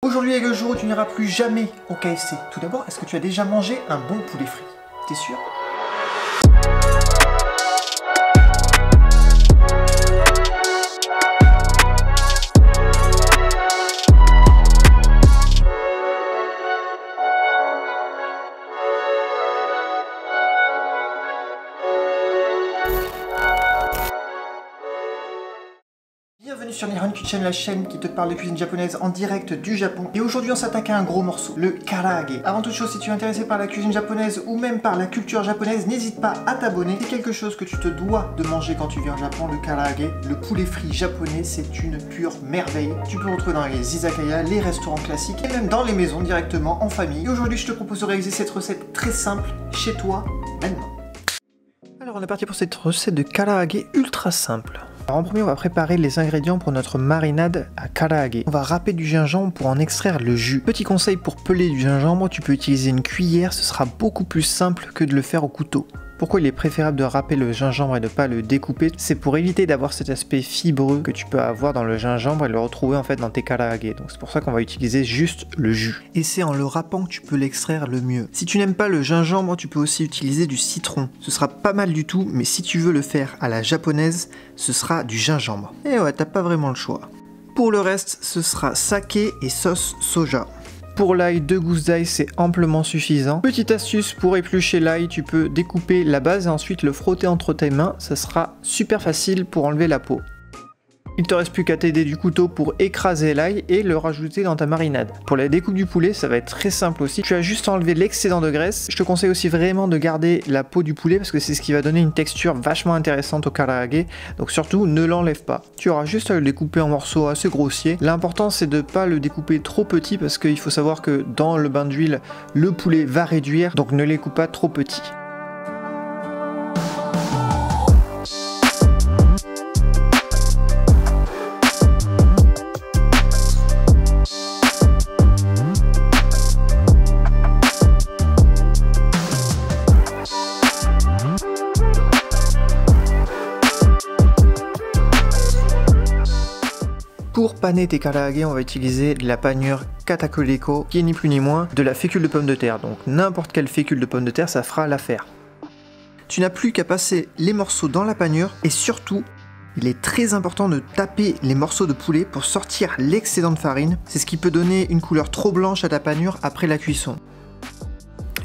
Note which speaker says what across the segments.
Speaker 1: Aujourd'hui est le jour où tu n'iras plus jamais au KFC. Tout d'abord, est-ce que tu as déjà mangé un bon poulet frit? T'es sûr? Bienvenue sur Nihon Kitchen, la chaîne qui te parle de cuisine japonaise en direct du Japon. Et aujourd'hui on s'attaque à un gros morceau, le karaage. Avant toute chose, si tu es intéressé par la cuisine japonaise ou même par la culture japonaise, n'hésite pas à t'abonner. C'est quelque chose que tu te dois de manger quand tu viens au Japon, le karaage. Le poulet frit japonais, c'est une pure merveille. Tu peux le retrouver dans les izakaya, les restaurants classiques et même dans les maisons directement en famille. Et aujourd'hui je te propose de réaliser cette recette très simple chez toi maintenant. Alors on est parti pour cette recette de karaage ultra simple. Alors en premier, on va préparer les ingrédients pour notre marinade à karaage. On va râper du gingembre pour en extraire le jus. Petit conseil pour peler du gingembre, tu peux utiliser une cuillère, ce sera beaucoup plus simple que de le faire au couteau. Pourquoi il est préférable de râper le gingembre et de ne pas le découper? C'est pour éviter d'avoir cet aspect fibreux que tu peux avoir dans le gingembre et le retrouver en fait dans tes karaage. Donc c'est pour ça qu'on va utiliser juste le jus. Et c'est en le râpant que tu peux l'extraire le mieux. Si tu n'aimes pas le gingembre, tu peux aussi utiliser du citron. Ce sera pas mal du tout, mais si tu veux le faire à la japonaise, ce sera du gingembre. Et ouais, t'as pas vraiment le choix. Pour le reste, ce sera saké et sauce soja. Pour l'ail, 2 gousses d'ail, c'est amplement suffisant. Petite astuce pour éplucher l'ail, tu peux découper la base et ensuite le frotter entre tes mains. Ça sera super facile pour enlever la peau. Il te reste plus qu'à t'aider du couteau pour écraser l'ail et le rajouter dans ta marinade. Pour la découpe du poulet, ça va être très simple aussi. Tu as juste à enlever l'excédent de graisse. Je te conseille aussi vraiment de garder la peau du poulet parce que c'est ce qui va donner une texture vachement intéressante au karaage. Donc surtout, ne l'enlève pas. Tu auras juste à le découper en morceaux assez grossiers. L'important, c'est de ne pas le découper trop petit parce qu'il faut savoir que dans le bain d'huile, le poulet va réduire. Donc ne les coupe pas trop petits. Pour paner tes karaage, on va utiliser de la panure katakuriko, qui est ni plus ni moins de la fécule de pomme de terre. Donc n'importe quelle fécule de pomme de terre, ça fera l'affaire. Tu n'as plus qu'à passer les morceaux dans la panure et surtout, il est très important de taper les morceaux de poulet pour sortir l'excédent de farine. C'est ce qui peut donner une couleur trop blanche à ta panure après la cuisson.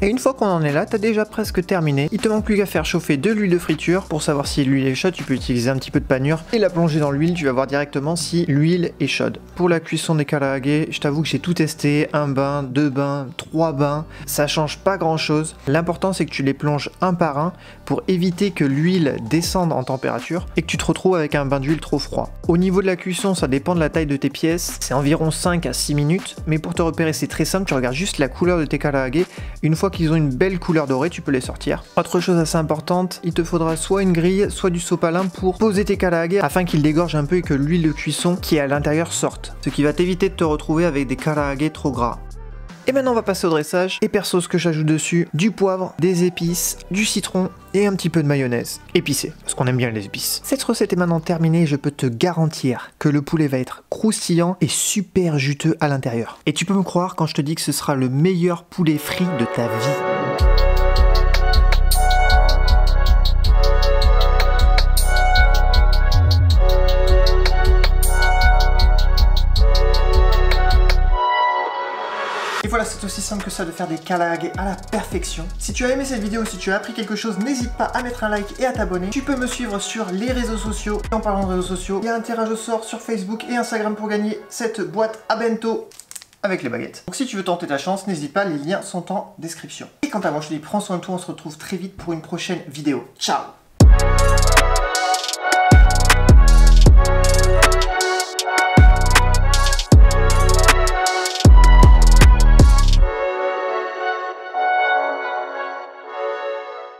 Speaker 1: Et une fois qu'on en est là, t'as déjà presque terminé. Il te manque plus qu'à faire chauffer de l'huile de friture. Pour savoir si l'huile est chaude, tu peux utiliser un petit peu de panure et la plonger dans l'huile. Tu vas voir directement si l'huile est chaude. Pour la cuisson des karaage, je t'avoue que j'ai tout testé. 1 bain, 2 bains, 3 bains. Ça change pas grand chose. L'important, c'est que tu les plonges un par un pour éviter que l'huile descende en température et que tu te retrouves avec un bain d'huile trop froid. Au niveau de la cuisson, ça dépend de la taille de tes pièces. C'est environ 5 à 6 minutes. Mais pour te repérer, c'est très simple. Tu regardes juste la couleur de tes karaage. Une fois qu'ils ont une belle couleur dorée, tu peux les sortir. Autre chose assez importante, il te faudra soit une grille, soit du sopalin pour poser tes karaage afin qu'ils dégorgent un peu et que l'huile de cuisson qui est à l'intérieur sorte. Ce qui va t'éviter de te retrouver avec des karaage trop gras. Et maintenant on va passer au dressage. Et perso, ce que j'ajoute dessus, du poivre, des épices, du citron et un petit peu de mayonnaise. Épicée, parce qu'on aime bien les épices. Cette recette est maintenant terminée et je peux te garantir que le poulet va être croustillant et super juteux à l'intérieur. Et tu peux me croire quand je te dis que ce sera le meilleur poulet frit de ta vie. Et voilà, c'est aussi simple que ça de faire des karaage à la perfection. Si tu as aimé cette vidéo, si tu as appris quelque chose, n'hésite pas à mettre un like et à t'abonner. Tu peux me suivre sur les réseaux sociaux. Et en parlant de réseaux sociaux, il y a un tirage au sort sur Facebook et Instagram pour gagner cette boîte à bento avec les baguettes. Donc si tu veux tenter ta chance, n'hésite pas, les liens sont en description. Et quant à moi, je te dis prends soin de toi, on se retrouve très vite pour une prochaine vidéo. Ciao!